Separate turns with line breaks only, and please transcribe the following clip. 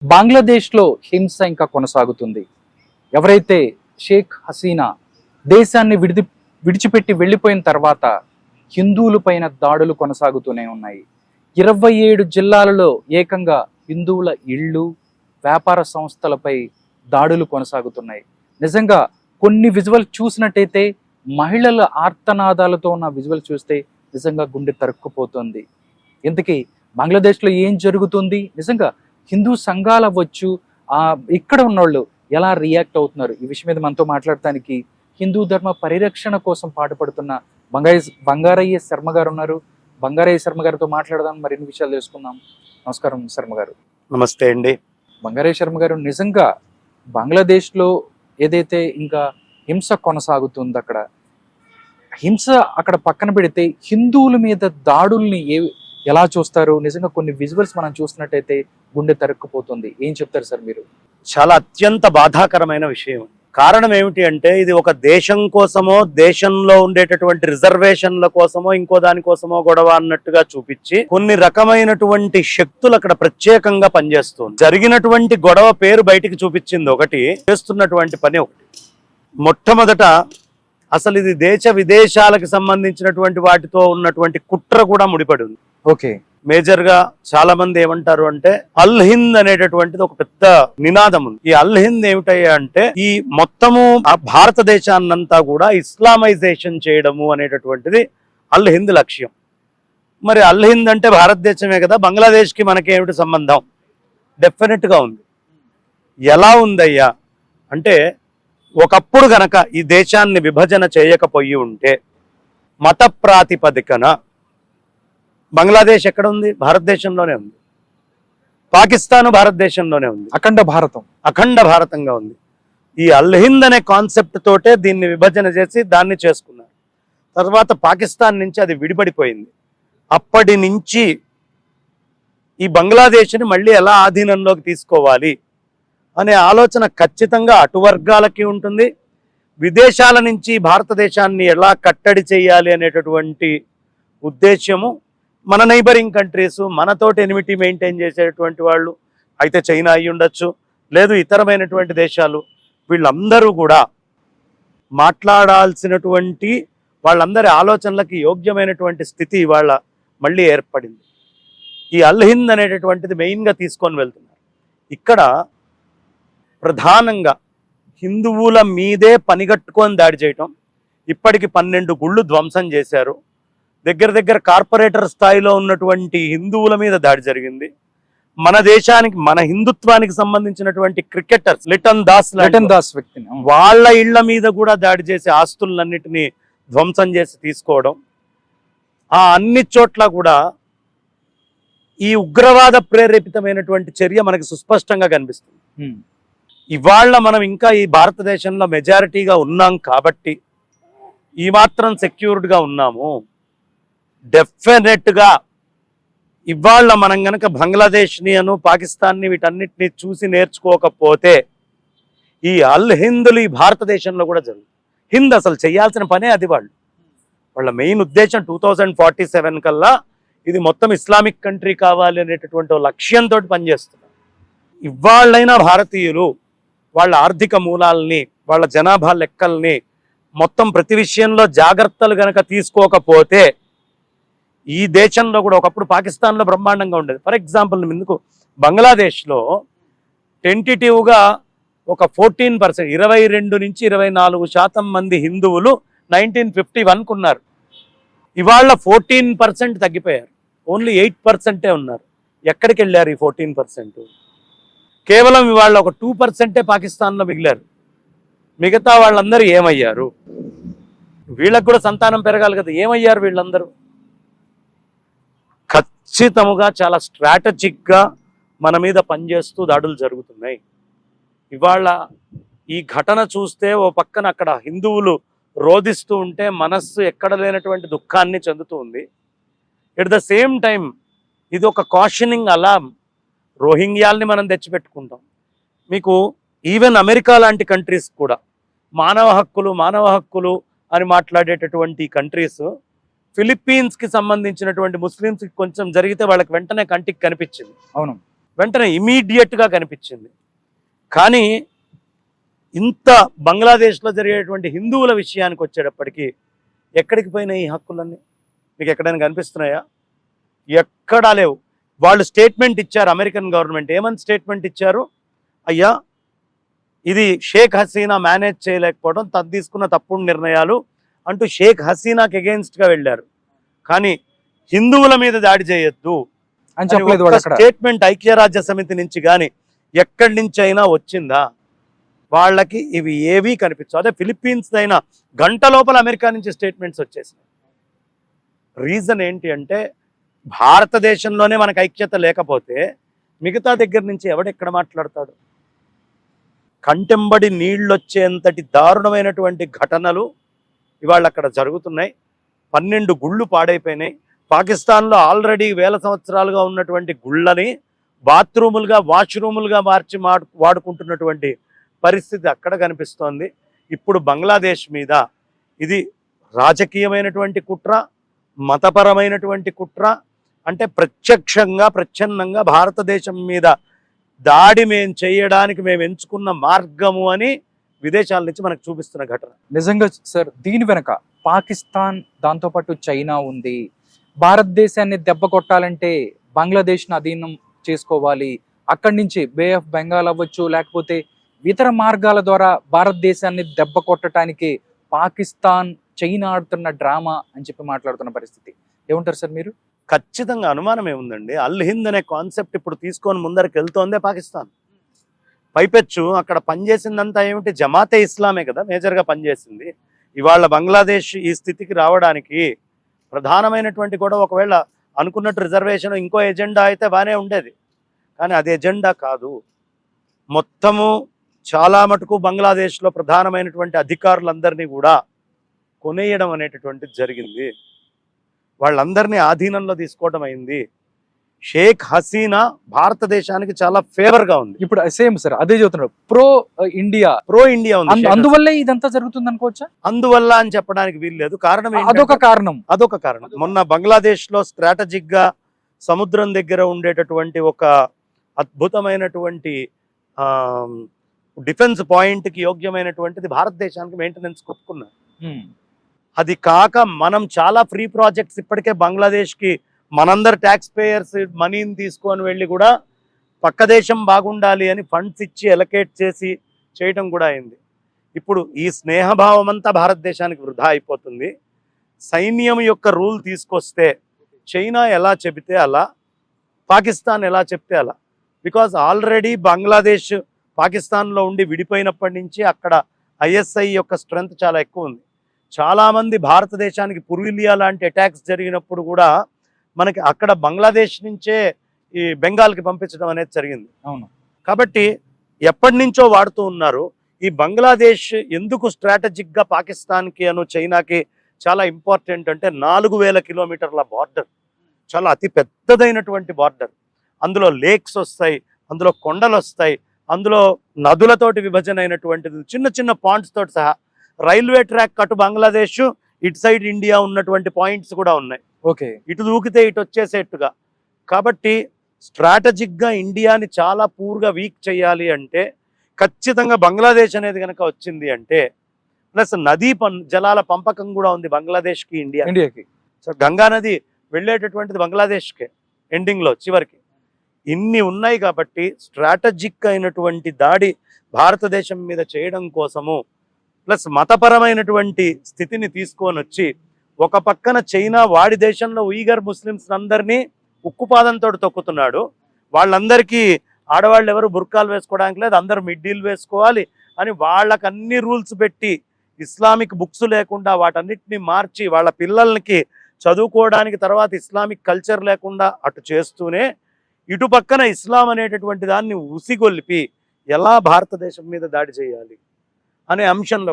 బంగ్లాదేశ్లో హింస ఇంకా కొనసాగుతుంది. ఎవరైతే షేక్ హసీనా దేశాన్ని విడిచిపెట్టి వెళ్ళిపోయిన తర్వాత హిందువులపైన దాడులు కొనసాగుతూనే ఉన్నాయి. 27 జిల్లాలలో ఏకంగా హిందువుల ఇళ్ళు, వ్యాపార సంస్థలపై దాడులు కొనసాగుతున్నాయి. నిజంగా కొన్ని విజువల్ చూసినట్టయితే, మహిళల ఆర్తనాదాలతో ఉన్న విజువల్ చూస్తే నిజంగా గుండె తరుక్కుపోతుంది. ఇంతకీ బంగ్లాదేశ్లో ఏం జరుగుతుంది, నిజంగా హిందూ సంఘాలు అవ్వచ్చు, ఇక్కడ ఉన్నోళ్ళు ఎలా రియాక్ట్ అవుతున్నారు, ఈ విషయం మీద మనతో మాట్లాడటానికి హిందూ ధర్మ పరిరక్షణ కోసం పాటుపడుతున్న బంగారయ్య శర్మ గారు ఉన్నారు. బంగారయ్య శర్మ గారితో మాట్లాడదాం, మరిన్ని విషయాలు తెలుసుకుందాం. నమస్కారం శర్మ గారు.
నమస్తే అండి.
బంగారయ్య శర్మ గారు, నిజంగా బంగ్లాదేశ్లో ఏదైతే ఇంకా హింస కొనసాగుతుంది, అక్కడ హింస అక్కడ పక్కన పెడితే హిందువుల మీద దాడుల్ని ఎలా చూస్తారు? నిజంగా కొన్ని విజువల్స్ మనం చూసినట్టయితే గుండె తరుక్కుపోతుంది. ఏం చెప్తారు సార్ మీరు?
చాలా అత్యంత బాధాకరమైన విషయం. కారణం ఏమిటి అంటే, ఇది ఒక దేశం కోసమో, దేశంలో ఉండేటటువంటి రిజర్వేషన్ల కోసమో, ఇంకో దానికోసమో గొడవ అన్నట్టుగా చూపించి కొన్ని రకమైనటువంటి శక్తులు అక్కడ ప్రత్యేకంగా పనిచేస్తుంది. జరిగినటువంటి గొడవ పేరు బయటికి చూపించింది ఒకటి, చేస్తున్నటువంటి పని ఒకటి. మొట్టమొదట అసలు ఇది దేశ విదేశాలకు సంబంధించినటువంటి వాటితో ఉన్నటువంటి కుట్ర కూడా ముడిపడి ఉంది.
ఓకే,
మేజర్ గా చాలా మంది ఏమంటారు అంటే, అల్ హింద్ అనేటటువంటిది ఒక పెద్ద నినాదం ఉంది. ఈ అల్ హింద్ ఏమిటయ్యా అంటే, ఈ మొత్తము భారతదేశాన్నంతా కూడా ఇస్లామైజేషన్ చేయడము అనేటటువంటిది అల్ హింద్ లక్ష్యం. మరి అల్ హింద్ అంటే భారతదేశమే కదా, బంగ్లాదేశ్ కి మనకి ఏమిటి సంబంధం? డెఫినెట్ గా ఉంది. ఎలా ఉందయ్యా అంటే, ఒకప్పుడు గనక ఈ దేశాన్ని విభజన చేయకపోయి ఉంటే, మత ప్రాతిపదికన బంగ్లాదేశ్ ఎక్కడ ఉంది? భారతదేశంలోనే ఉంది. పాకిస్తాన్ భారతదేశంలోనే ఉంది. అఖండ భారతంగా ఉంది. ఈ అల్ హింద్ అనే కాన్సెప్ట్ తోటే దీన్ని విభజన చేసి దాన్ని చేసుకున్నారు. తర్వాత పాకిస్తాన్ నుంచి అది విడిపడిపోయింది. అప్పటి నుంచి ఈ బంగ్లాదేశ్ని మళ్ళీ ఎలా ఆధీనంలోకి తీసుకోవాలి అనే ఆలోచన ఖచ్చితంగా అటు వర్గాలకి ఉంటుంది. విదేశాల నుంచి భారతదేశాన్ని ఎలా కట్టడి చేయాలి అనేటటువంటి ఉద్దేశ్యము మన నైబరింగ్ కంట్రీస్, మనతోటి ఎనిమిటీ మెయింటైన్ చేసేటువంటి వాళ్ళు అయితే చైనా అయి ఉండొచ్చు, లేదు ఇతరమైనటువంటి దేశాలు, వీళ్ళందరూ కూడా మాట్లాడాల్సినటువంటి వాళ్ళందరి ఆలోచనలకి యోగ్యమైనటువంటి స్థితి ఇవాళ మళ్ళీ ఏర్పడింది. ఈ అల్ హింద్ అనేటటువంటిది మెయిన్గా తీసుకొని వెళ్తున్నారు. ఇక్కడ ప్రధానంగా హిందువుల మీదే పనిగట్టుకొని దాడి చేయటం. ఇప్పటికి 12 గుళ్ళు ధ్వంసం చేశారు. దగ్గర కార్పొరేటర్ స్థాయిలో ఉన్నటువంటి హిందువుల మీద దాడి జరిగింది. మన దేశానికి, మన హిందుత్వానికి సంబంధించినటువంటి క్రికెటర్స్ లిటన్ దాస్ వ్యక్తిని వాళ్ళ ఇళ్ల మీద కూడా దాడి చేసి ఆస్తులన్నిటినీ ధ్వంసం చేసి తీసుకోవడం. ఆ అన్ని చోట్ల కూడా ఈ ఉగ్రవాద ప్రేరేపితమైనటువంటి చర్య మనకి సుస్పష్టంగా కనిపిస్తుంది. ఇవాళ మనం ఇంకా ఈ భారతదేశంలో మెజారిటీగా ఉన్నాం కాబట్టి ఈ మాత్రం సెక్యూర్డ్గా ఉన్నాము. డెఫినెట్గా ఇవాళ మనం గనక బంగ్లాదేశ్ని పాకిస్తాన్ని వీటన్నిటిని చూసి నేర్చుకోకపోతే ఈ అల్ హిందులు ఈ భారతదేశంలో కూడా జరుగుతుంది. హింద్ అసలు చేయాల్సిన పనే అది. వాళ్ళ మెయిన్ ఉద్దేశం 2047 కల్లా ఇది మొత్తం ఇస్లామిక్ కంట్రీ కావాలి అనేటటువంటి లక్ష్యంతో పనిచేస్తున్నారు. ఇవాళ్ళైనా భారతీయులు వాళ్ళ ఆర్థిక మూలాల్ని, వాళ్ళ జనాభా లెక్కల్ని, మొత్తం ప్రతి విషయంలో జాగ్రత్తలు గనక తీసుకోకపోతే ఈ దేశంలో కూడా, ఒకప్పుడు పాకిస్తాన్లో బ్రహ్మాండంగా ఉండేది. ఫర్ ఎగ్జాంపుల్, ముందుకు బంగ్లాదేశ్లో టెంటిటివ్గా ఒక 14%, 22 నుంచి 24% మంది హిందువులు 1951కు ఉన్నారు. ఇవాళ 14% తగ్గిపోయారు. ఓన్లీ 8% ఉన్నారు. ఎక్కడికి వెళ్ళారు ఈ 14%? కేవలం ఇవాళ ఒక 2% పాకిస్తాన్లో మిగిలారు. మిగతా వాళ్ళందరూ ఏమయ్యారు? వీళ్ళకు కూడా సంతానం పెరగాలి కదా, ఏమయ్యారు వీళ్ళందరూ? ఖచ్చితంగా చాలా స్ట్రాటజిక్గా మన మీద పనిచేస్తూ దాడులు జరుగుతున్నాయి. ఇవాళ ఈ ఘటన చూస్తే ఓ పక్కన అక్కడ హిందువులు రోధిస్తూ ఉంటే మనస్సు ఎక్కడ లేనటువంటి దుఃఖాన్ని చెందుతూ ఉంది. ఎట్ ద సేమ్ టైం ఇది ఒక కాషనింగ్ అలార్మ్. రోహింగ్యాల్ని మనం తెచ్చిపెట్టుకుంటాం. మీకు ఈవెన్ అమెరికా లాంటి కంట్రీస్ కూడా మానవ హక్కులు అని మాట్లాడేటటువంటి కంట్రీస్, ఫిలిప్పీన్స్కి సంబంధించినటువంటి ముస్లిమ్స్కి కొంచెం జరిగితే వాళ్ళకి వెంటనే కంటికి కనిపించింది.
అవును,
వెంటనే ఇమీడియట్గా కనిపించింది. కానీ ఇంత బంగ్లాదేశ్లో జరిగేటువంటి హిందువుల విషయానికి వచ్చేటప్పటికి ఎక్కడికి పోయినాయి ఈ హక్కులన్నీ? మీకు ఎక్కడైనా కనిపిస్తున్నాయా? ఎక్కడా లేవు. వాళ్ళు స్టేట్మెంట్ ఇచ్చారు, అమెరికన్ గవర్నమెంట్ ఏమని స్టేట్మెంట్ ఇచ్చారు? అయ్యా, ఇది షేక్ హసీనా మేనేజ్ చేయలేకపోవడం, తీసుకున్న తప్పుడు నిర్ణయాలు అంటూ షేక్ హసీనాకి అగెయిన్స్ట్గా వెళ్ళారు. కానీ హిందువుల మీద దాడి చేయొద్దు
అని చెప్పలేదు.
స్టేట్మెంట్ ఐక్యరాజ్య సమితి నుంచి కానీ ఎక్కడి నుంచి అయినా వచ్చిందా? వాళ్ళకి ఇవి ఏవీ కనిపించవు. అదే ఫిలిప్పీన్స్ అయినా గంట లోపల అమెరికా నుంచి స్టేట్మెంట్స్ వచ్చేసినాయి. రీజన్ ఏంటి అంటే భారతదేశంలోనే మనకు ఐక్యత లేకపోతే మిగతా దగ్గర నుంచి ఎవడెక్కడ మాట్లాడతాడు? కంటెంబడి నీళ్ళొచ్చేంతటి దారుణమైనటువంటి ఘటనలు ఇవాళ అక్కడ జరుగుతున్నాయి. 12 గుళ్ళు పాడైపోయినాయి. పాకిస్తాన్లో ఆల్రెడీ వేల సంవత్సరాలుగా ఉన్నటువంటి గుళ్ళని బాత్రూములుగా, వాష్రూములుగా మార్చి వాడుకుంటున్నటువంటి పరిస్థితి అక్కడ కనిపిస్తోంది. ఇప్పుడు బంగ్లాదేశ్ మీద ఇది రాజకీయమైనటువంటి కుట్ర, మతపరమైనటువంటి కుట్ర, అంటే ప్రత్యక్షంగా ప్రచ్ఛన్నంగా భారతదేశం మీద దాడి మేము చేయడానికి మేము ఎంచుకున్న మార్గము అని విదేశాల నుంచి మనకు చూపిస్తున్న ఘటన.
నిజంగా సార్, దీని వెనక పాకిస్తాన్, దాంతోపాటు చైనా ఉంది. భారతదేశాన్ని దెబ్బ కొట్టాలంటే బంగ్లాదేశ్ను అధీనం చేసుకోవాలి, అక్కడి నుంచి బే ఆఫ్ బెంగాల్ అవ్వచ్చు, లేకపోతే ఇతర మార్గాల ద్వారా భారతదేశాన్ని దెబ్బ కొట్టడానికి పాకిస్తాన్, చైనా ఆడుతున్న డ్రామా అని చెప్పి మాట్లాడుతున్న పరిస్థితి. ఏమంటారు సార్ మీరు?
ఖచ్చితంగా అనుమానం ఏముందండి, అల్ హింద్ అనే కాన్సెప్ట్ ఇప్పుడు తీసుకొని ముందరికి వెళ్తోందే పాకిస్తాన్. పైపెచ్చు అక్కడ పనిచేసిందంతా ఏమిటి? జమాతే ఇస్లామే కదా మేజర్గా పనిచేసింది. ఇవాళ బంగ్లాదేశ్ ఈ స్థితికి రావడానికి ప్రధానమైనటువంటి కూడా, ఒకవేళ అనుకున్నట్టు రిజర్వేషన్ ఇంకో ఎజెండా అయితే బాగానే ఉండేది, కానీ అది ఎజెండా కాదు. మొత్తము చాలా మటుకు బంగ్లాదేశ్లో ప్రధానమైనటువంటి అధికారులందరినీ కూడా కొనేయడం అనేటటువంటిది జరిగింది. వాళ్ళందరినీ ఆధీనంలో తీసుకోవడం అయింది. షేక్ హసీనా భారతదేశానికి చాలా ఫేవర్గా ఉంది.
ఇప్పుడు సేమ్ సార్ అదే చెబుతున్నారు, ప్రో ఇండియా ఉంది. అందువల్లే ఇదంతా జరుగుతుంది అనుకోవచ్చా?
అందువల్ల అని చెప్పడానికి వీల్లేదు. కారణం
అదొక కారణం.
మొన్న బంగ్లాదేశ్ లో స్ట్రాటజిక్ గా సముద్రం దగ్గర ఉండేటటువంటి ఒక అద్భుతమైనటువంటి డిఫెన్స్ పాయింట్ కి యోగ్యమైనటువంటిది భారతదేశానికి మెయింటెనెన్స్ ఒప్పుకున్నారు. అది కాక మనం చాలా ఫ్రీ ప్రాజెక్ట్స్ ఇప్పటికే బంగ్లాదేశ్ కి మనందరు ట్యాక్స్ పేయర్స్ మనీని తీసుకొని వెళ్ళి కూడా పక్క దేశం బాగుండాలి అని ఫండ్స్ ఇచ్చి ఎలకేట్ చేసి చేయటం కూడా అయింది. ఇప్పుడు ఈ స్నేహభావం అంతా భారతదేశానికి వృధా అయిపోతుంది. సైన్యం యొక్క రూల్ తీసుకొస్తే చైనా ఎలా చెబితే అలా, పాకిస్తాన్ ఎలా చెప్తే అలా. బికాజ్ ఆల్రెడీ బంగ్లాదేశ్ పాకిస్తాన్లో ఉండి విడిపోయినప్పటి నుంచి అక్కడ ఐఎస్ఐ యొక్క స్ట్రెంగ్త్ చాలా ఎక్కువ ఉంది. చాలామంది భారతదేశానికి పురులియా లాంటి అటాక్స్ జరిగినప్పుడు కూడా మనకి అక్కడ బంగ్లాదేశ్ నుంచే ఈ బెంగాల్కి పంపించడం అనేది జరిగింది.
అవును.
కాబట్టి ఎప్పటి నుంచో వాడుతూ ఉన్నారు. ఈ బంగ్లాదేశ్ ఎందుకు స్ట్రాటజిక్గా పాకిస్తాన్కి అను చైనాకి చాలా ఇంపార్టెంట్ అంటే 4000 కిలోమీటర్ల బార్డర్, చాలా అతి పెద్దదైనటువంటి బార్డర్. అందులో లేక్స్ వస్తాయి, అందులో కొండలు వస్తాయి, అందులో నదులతోటి విభజన అయినటువంటిది, చిన్న చిన్న పాయింట్స్ తోటి సహా రైల్వే ట్రాక్ అటు బంగ్లాదేశ్, ఇటు సైడ్ ఇండియా ఉన్నటువంటి పాయింట్స్ కూడా ఉన్నాయి.
ఓకే,
ఇటు దూకితే ఇటు వచ్చేసేట్టుగా. కాబట్టి స్ట్రాటజిక్గా ఇండియాని చాలా పూర్గా వీక్ చేయాలి అంటే ఖచ్చితంగా బంగ్లాదేశ్ అనేది కనుక వచ్చింది అంటే, ప్లస్ నదీ జలాల పంపకం కూడా ఉంది బంగ్లాదేశ్కి ఇండియాకి. సో గంగా నది వెళ్ళేటటువంటిది బంగ్లాదేశ్కే ఎండింగ్లో చివరికి. ఇన్ని ఉన్నాయి కాబట్టి స్ట్రాటజిక్ అయినటువంటి దాడి భారతదేశం మీద చేయడం కోసము, ప్లస్ మతపరమైనటువంటి స్థితిని తీసుకొని వచ్చి ఒక పక్కన చైనా వాడి దేశంలో ఉయిగర్ ముస్లిమ్స్ అందరినీ ఉక్కుపాదంతో తొక్కుతున్నాడు. వాళ్ళందరికీ ఆడవాళ్ళు ఎవరు బుర్కాలు వేసుకోవడానికి లేదు, అందరూ మిడ్డీలు వేసుకోవాలి అని వాళ్ళకి అన్ని రూల్స్ పెట్టి, ఇస్లామిక్ బుక్స్ లేకుండా వాటన్నిటిని మార్చి వాళ్ళ పిల్లలకి చదువుకోవడానికి తర్వాత ఇస్లామిక్ కల్చర్ లేకుండా అటు చేస్తూనే ఇటు పక్కన ఇస్లాం అనేటటువంటి దాన్ని ఉసిగొల్పి ఎలా భారతదేశం మీద దాడి చేయాలి అనే అంశంలో